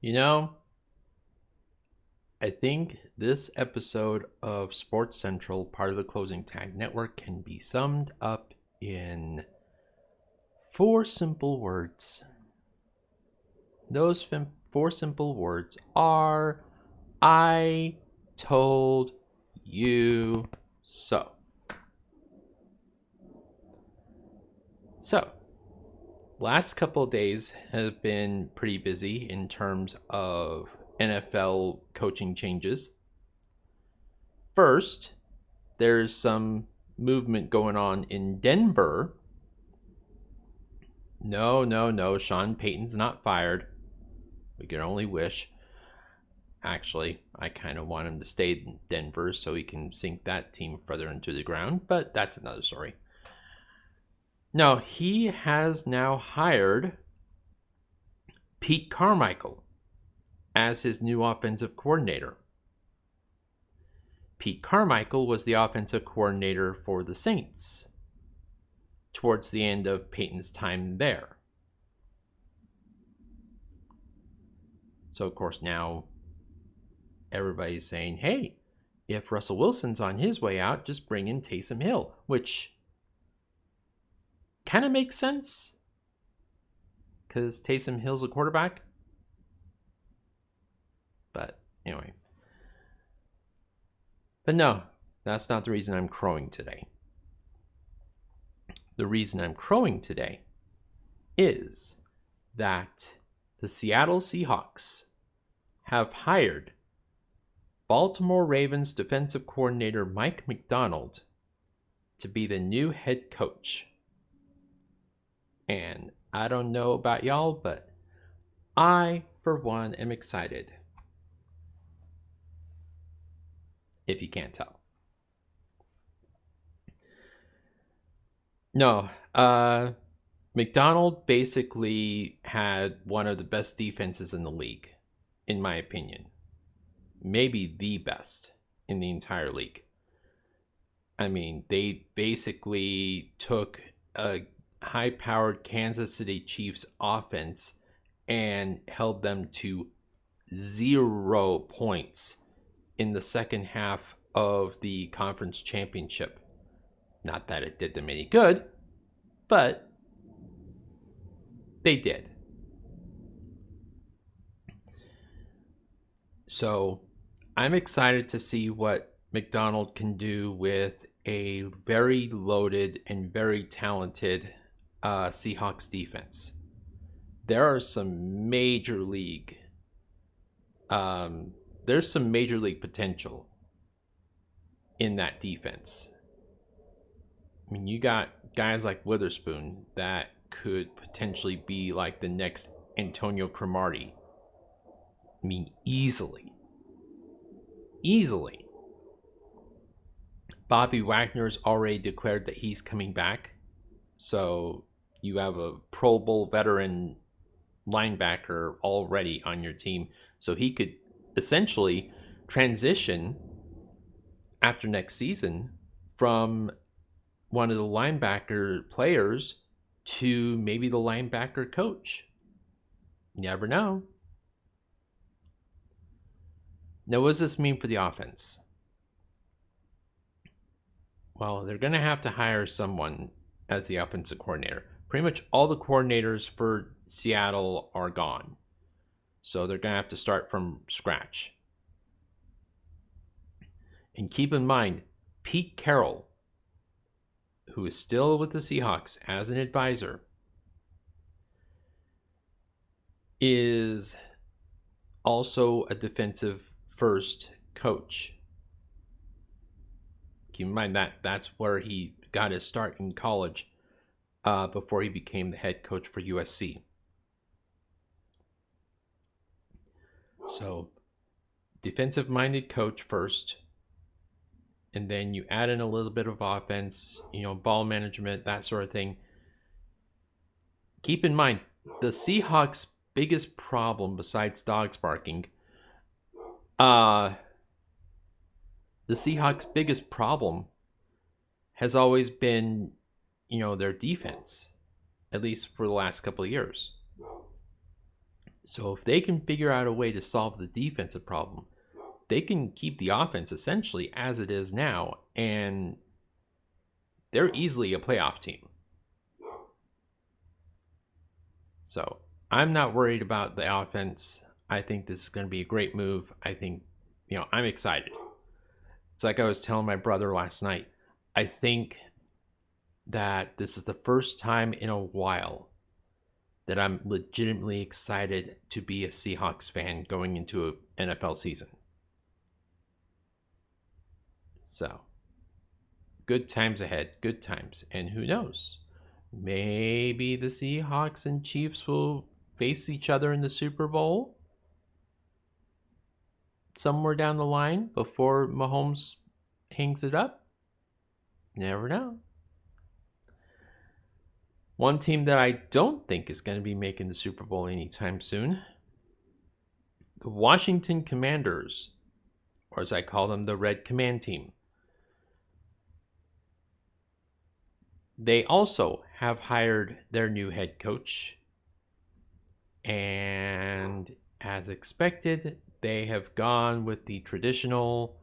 You know, I think this episode of Sports Central, part of the Closing Tag Network, can be summed up in four simple words. Those four simple words are I told you so. So, last couple of days have been pretty busy in terms of NFL coaching changes. First, there's some movement going on in Denver. No. Sean Payton's not fired. We can only wish. Actually, I kind of want him to stay in Denver so he can sink that team further into the ground, but that's another story. No, he has now hired Pete Carmichael as his new offensive coordinator. Pete Carmichael was the offensive coordinator for the Saints towards the end of Peyton's time there. So, of course, now everybody's saying, hey, if Russell Wilson's on his way out, just bring in Taysom Hill, which kind of makes sense because Taysom Hill's a quarterback. But anyway. But no, that's not the reason I'm crowing today. The reason I'm crowing today is that the Seattle Seahawks have hired Baltimore Ravens defensive coordinator Mike Macdonald to be the new head coach. And I don't know about y'all, but I, for one, am excited. If you can't tell. No, Macdonald basically had one of the best defenses in the league, in my opinion. Maybe the best in the entire league. I mean, they basically took a high-powered Kansas City Chiefs offense and held them to 0 points in the second half of the conference championship. Not that it did them any good, but they did. So I'm excited to see what Macdonald can do with a very loaded and very talented Seahawks defense. There are some major league there's some major league potential in that defense. I mean, you got guys like Witherspoon that could potentially be like the next Antonio Cromartie. I mean, easily. Bobby Wagner's already declared that he's coming back. So you have a Pro Bowl veteran linebacker already on your team. So he could essentially transition after next season from one of the linebacker players to maybe the linebacker coach. You never know. Now, what does this mean for the offense? Well, they're going to have to hire someone as the offensive coordinator. Pretty much all the coordinators for Seattle are gone. So they're going to have to start from scratch. And keep in mind, Pete Carroll, who is still with the Seahawks as an advisor, is also a defensive first coach. Keep in mind that that's where he got his start in college before he became the head coach for USC. So, defensive-minded coach first, and then you add in a little bit of offense, ball management, that sort of thing. Keep in mind, the Seahawks' biggest problem besides dogs barking, the Seahawks' biggest problem has always been, their defense, at least for the last couple of years. So if they can figure out a way to solve the defensive problem, they can keep the offense essentially as it is now, and they're easily a playoff team. So I'm not worried about the offense. I think this is going to be a great move. I think, I'm excited. It's like I was telling my brother last night. I think that this is the first time in a while that I'm legitimately excited to be a Seahawks fan going into an NFL season. So, good times ahead, good times. And who knows? Maybe the Seahawks and Chiefs will face each other in the Super Bowl somewhere down the line before Mahomes hangs it up. Never know. One team that I don't think is going to be making the Super Bowl anytime soon, the Washington Commanders, or as I call them, the Red Command Team. They also have hired their new head coach, and as expected, they have gone with the traditional,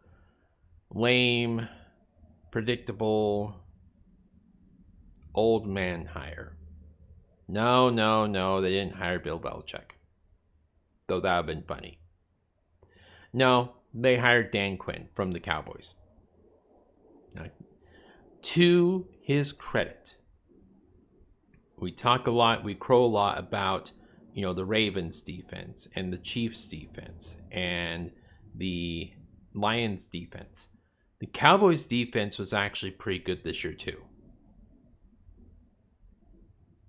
lame, predictable, old man hire. No, they didn't hire Bill Belichick. Though that would have been funny. No, they hired Dan Quinn from the Cowboys. Now, to his credit, we talk a lot, we crow a lot about, the Ravens defense and the Chiefs defense and the Lions defense. The Cowboys defense was actually pretty good this year too.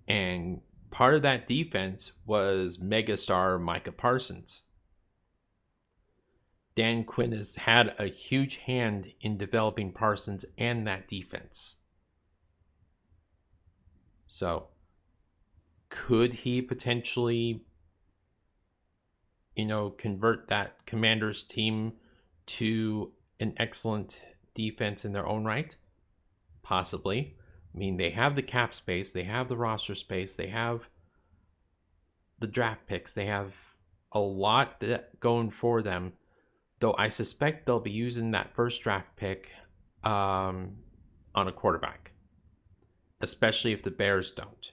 And part of that defense was megastar Micah Parsons. Dan Quinn has had a huge hand in developing Parsons and that defense. So, could he potentially, convert that Commanders team to an excellent defense in their own right? Possibly. I mean, they have the cap space, they have the roster space, they have the draft picks, they have a lot going for them. Though I suspect they'll be using that first draft pick on a quarterback, especially if the Bears don't.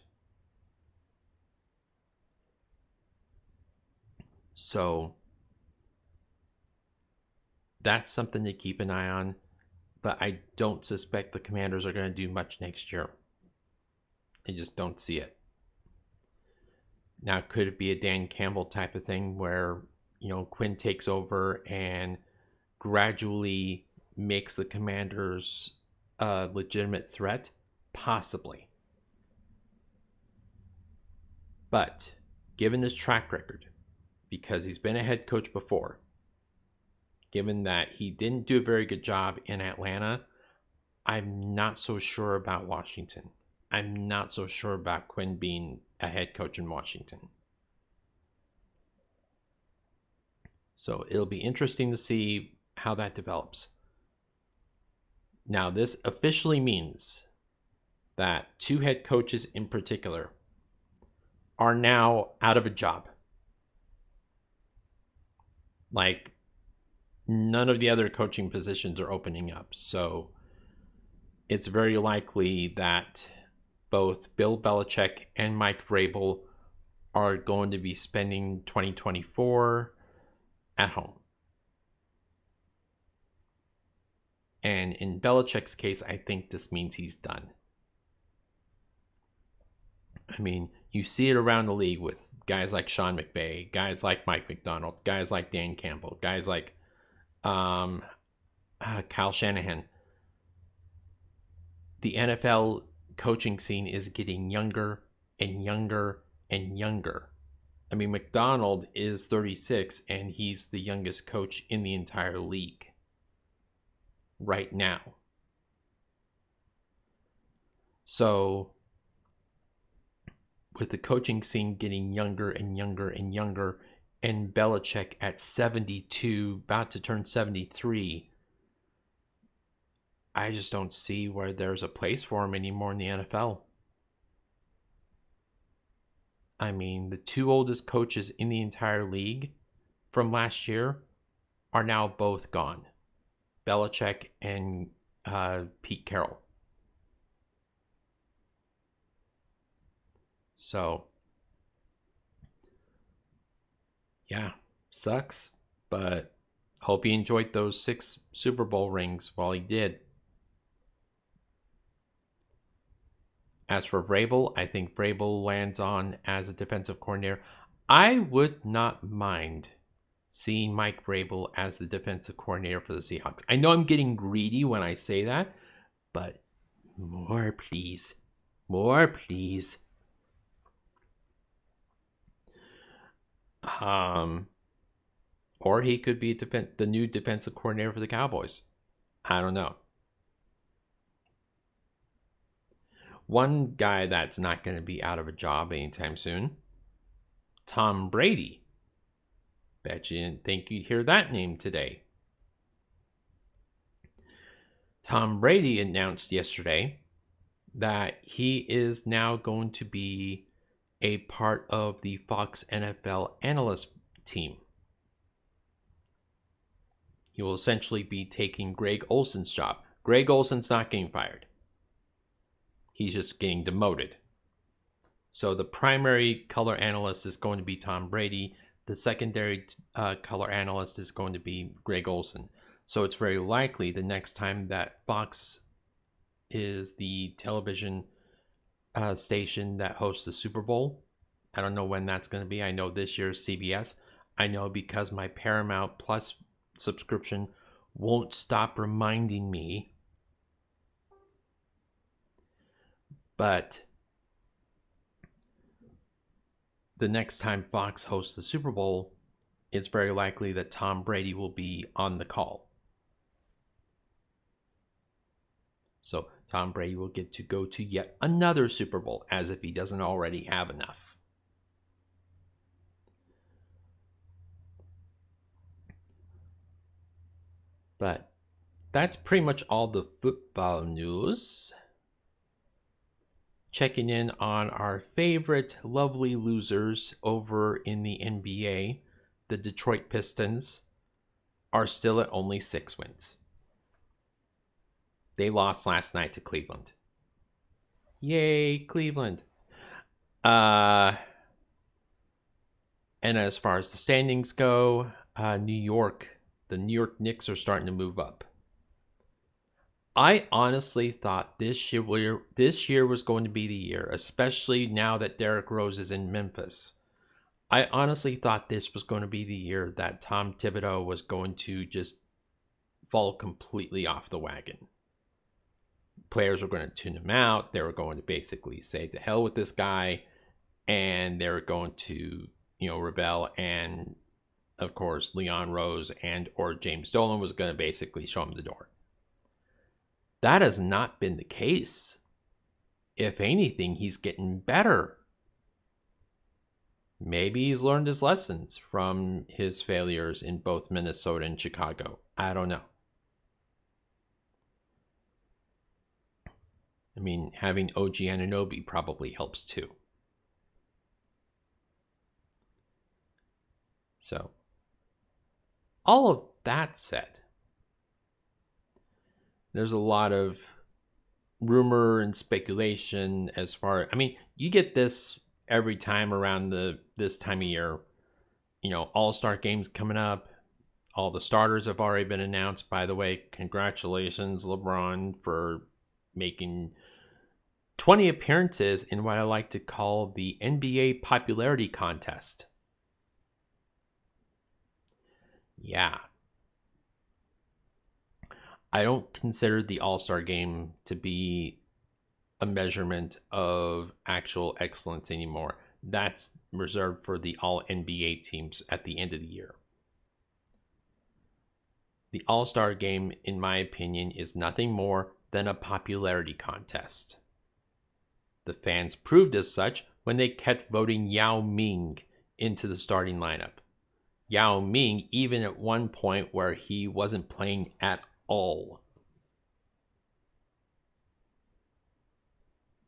So that's something to keep an eye on. But I don't suspect the Commanders are going to do much next year. I just don't see it. Now, could it be a Dan Campbell type of thing where, Quinn takes over and gradually makes the Commanders a legitimate threat? Possibly. But given his track record, because he's been a head coach before, given that he didn't do a very good job in Atlanta, I'm not so sure about Washington. I'm not so sure about Quinn being a head coach in Washington. So it'll be interesting to see how that develops. Now, this officially means that 2 head coaches in particular are now out of a job. Like, none of the other coaching positions are opening up. So it's very likely that both Bill Belichick and Mike Vrabel are going to be spending 2024 at home. And in Belichick's case, I think this means he's done. I mean, you see it around the league with guys like Sean McVay, guys like Mike Macdonald, guys like Dan Campbell, guys like Kyle Shanahan. The NFL coaching scene is getting younger and younger and younger. I mean, Macdonald is 36 and he's the youngest coach in the entire league right now. So, with the coaching scene getting younger and younger and younger, and Belichick at 72, about to turn 73, I just don't see where there's a place for him anymore in the NFL. I mean, the two oldest coaches in the entire league from last year are now both gone. Belichick and Pete Carroll. So, yeah, sucks, but hope he enjoyed those 6 Super Bowl rings while he did. As for Vrabel, I think Vrabel lands on as a defensive coordinator. I would not mind seeing Mike Vrabel as the defensive coordinator for the Seahawks. I know I'm getting greedy when I say that, but more, please. More, please. Or he could be the new defensive coordinator for the Cowboys. I don't know. One guy that's not going to be out of a job anytime soon, Tom Brady. Bet you didn't think you'd hear that name today. Tom Brady announced yesterday that he is now going to be a part of the Fox NFL analyst team. He will essentially be taking Greg Olson's job. Greg Olson's not getting fired. He's just getting demoted. So the primary color analyst is going to be Tom Brady. The secondary color analyst is going to be Greg Olson. So it's very likely the next time that Fox is the television station that hosts the Super Bowl. I don't know when that's going to be. I know this year's CBS. I know because my Paramount Plus subscription won't stop reminding me. But the next time Fox hosts the Super Bowl, it's very likely that Tom Brady will be on the call. So Tom Brady will get to go to yet another Super Bowl, as if he doesn't already have enough. But that's pretty much all the football news. Checking in on our favorite lovely losers over in the NBA, the Detroit Pistons are still at only 6 wins. They lost last night to Cleveland. Yay, Cleveland. And as far as the standings go, the New York Knicks are starting to move up. I honestly thought this year was going to be the year, especially now that Derrick Rose is in Memphis. I honestly thought this was going to be the year that Tom Thibodeau was going to just fall completely off the wagon. Players were going to tune him out. They were going to basically say to hell with this guy, and they were going to, rebel. And of course, Leon Rose or James Dolan was going to basically show him the door. That has not been the case. If anything, he's getting better. Maybe he's learned his lessons from his failures in both Minnesota and Chicago. I don't know. I mean, having OG Anunoby probably helps too. So, all of that said, there's a lot of rumor and speculation you get this every time around this time of year. All-Star games coming up. All the starters have already been announced. By the way, congratulations, LeBron, for making 20 appearances in what I like to call the NBA popularity contest. Yeah. I don't consider the All-Star game to be a measurement of actual excellence anymore. That's reserved for the All-NBA teams at the end of the year. The All-Star game, in my opinion, is nothing more than a popularity contest. The fans proved as such when they kept voting Yao Ming into the starting lineup. Yao Ming, even at one point where he wasn't playing at all.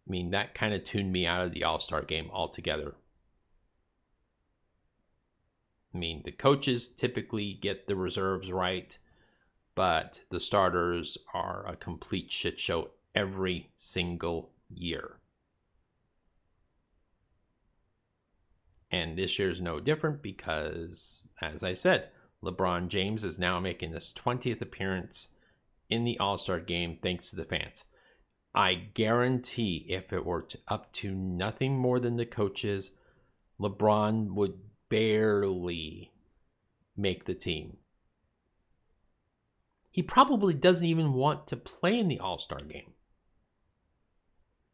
I mean, that kind of tuned me out of the All-Star game altogether. I mean, the coaches typically get the reserves right, but the starters are a complete shit show every single year. And this year's no different because, as I said, LeBron James is now making his 20th appearance in the All-Star game thanks to the fans. I guarantee if it were up to nothing more than the coaches, LeBron would barely make the team. He probably doesn't even want to play in the All-Star game.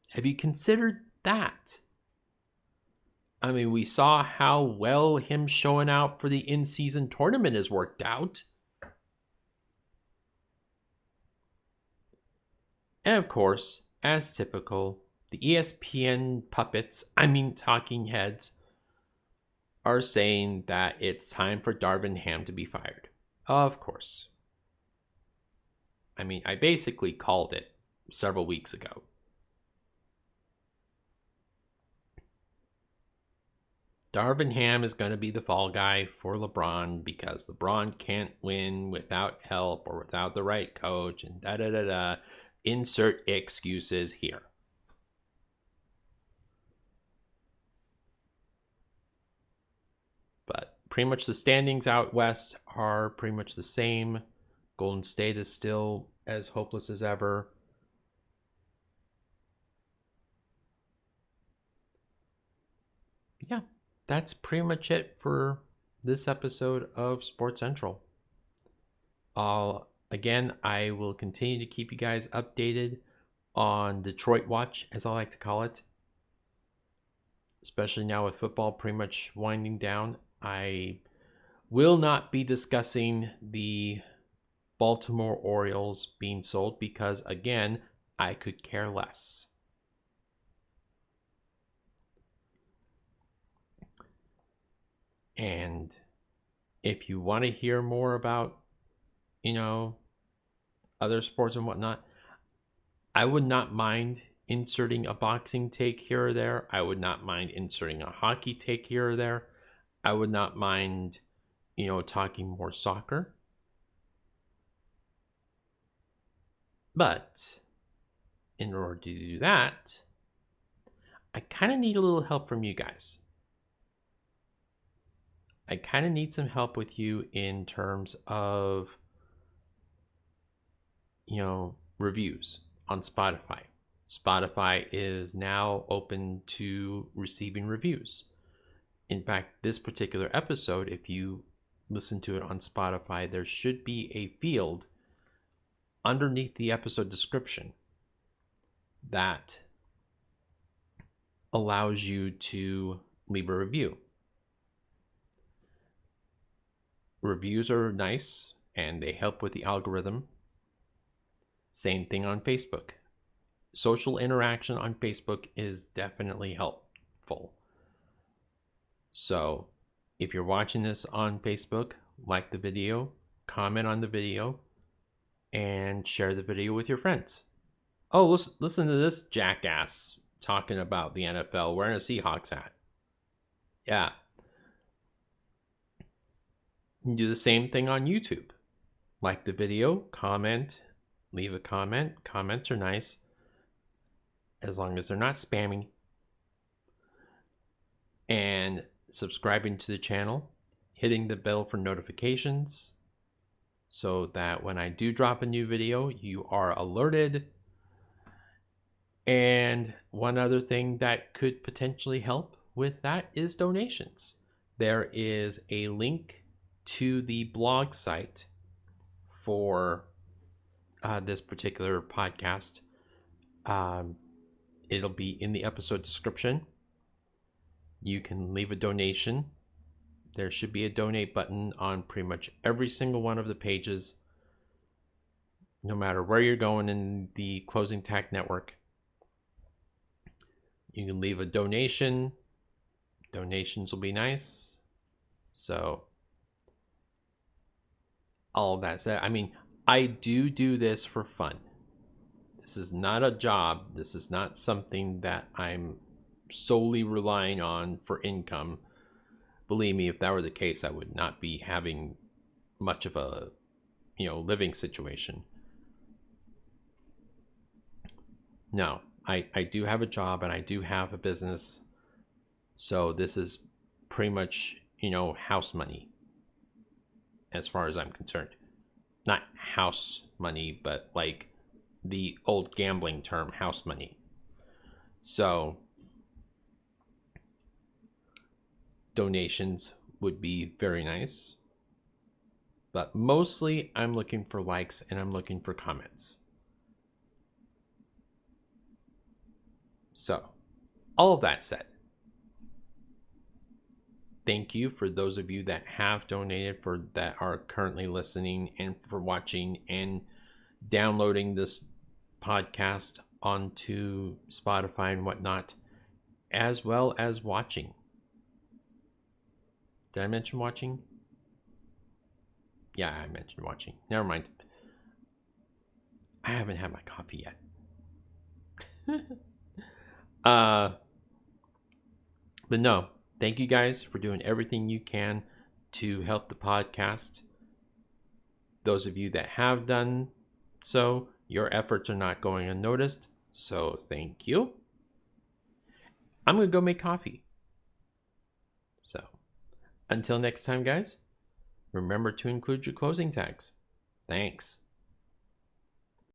Have you considered that? I mean, we saw how well him showing out for the in-season tournament has worked out. And of course, as typical, the ESPN puppets, talking heads, are saying that it's time for Darvin Ham to be fired. Of course. I basically called it several weeks ago. Darvin Ham is going to be the fall guy for LeBron because LeBron can't win without help or without the right coach and da-da-da-da. Insert excuses here. But pretty much the standings out west are pretty much the same. Golden State is still as hopeless as ever. Yeah, that's pretty much it for this episode of Sports Central. Again, I will continue to keep you guys updated on Detroit Watch, as I like to call it. Especially now with football pretty much winding down. I will not be discussing the Baltimore Orioles being sold because, again, I could care less. And if you want to hear more about, other sports and whatnot, I would not mind inserting a boxing take here or there. I would not mind inserting a hockey take here or there. I would not mind, talking more soccer. But in order to do that, I kind of need a little help from you guys. I kind of need some help with you in terms of, reviews on Spotify. Spotify is now open to receiving reviews. In fact, this particular episode, if you listen to it on Spotify, there should be a field underneath the episode description that allows you to leave a review. Reviews are nice and they help with the algorithm. Same thing on Facebook. Social interaction on Facebook is definitely helpful. So if you're watching this on Facebook, like the video, comment on the video, and share the video with your friends. Oh, listen to this jackass talking about the NFL wearing a Seahawks hat. Yeah. You do the same thing on YouTube. Like the video, comment, leave a comment. Comments are nice as long as they're not spammy. And subscribing to the channel, hitting the bell for notifications so that when I do drop a new video, you are alerted. And one other thing that could potentially help with that is donations. There is a link to the blog site for this particular podcast. It'll be in the episode description. You can leave a donation. There should be a donate button on pretty much every single one of the pages, no matter where you're going in the Closing Tack network. You can leave a donation. Donations will be nice. So, all of that said, I do this for fun. This is not a job. This is not something that I'm solely relying on for income. believe me, if that were the case, I would not be having much of a, living situation. No, I do have a job and I do have a business. So this is pretty much, house money as far as I'm concerned. Not house money, but like the old gambling term, house money. So donations would be very nice. But mostly I'm looking for likes and I'm looking for comments. So, all of that said, thank you for those of you that have donated, for that are currently listening, and for watching and downloading this podcast onto Spotify and whatnot, as well as watching. Did I mention watching? Yeah, I mentioned watching. Never mind. I haven't had my coffee yet. But no, thank you guys for doing everything you can to help the podcast. Those of you that have done so, your efforts are not going unnoticed. So thank you. I'm going to go make coffee. So until next time, guys, remember to include your closing tags. Thanks.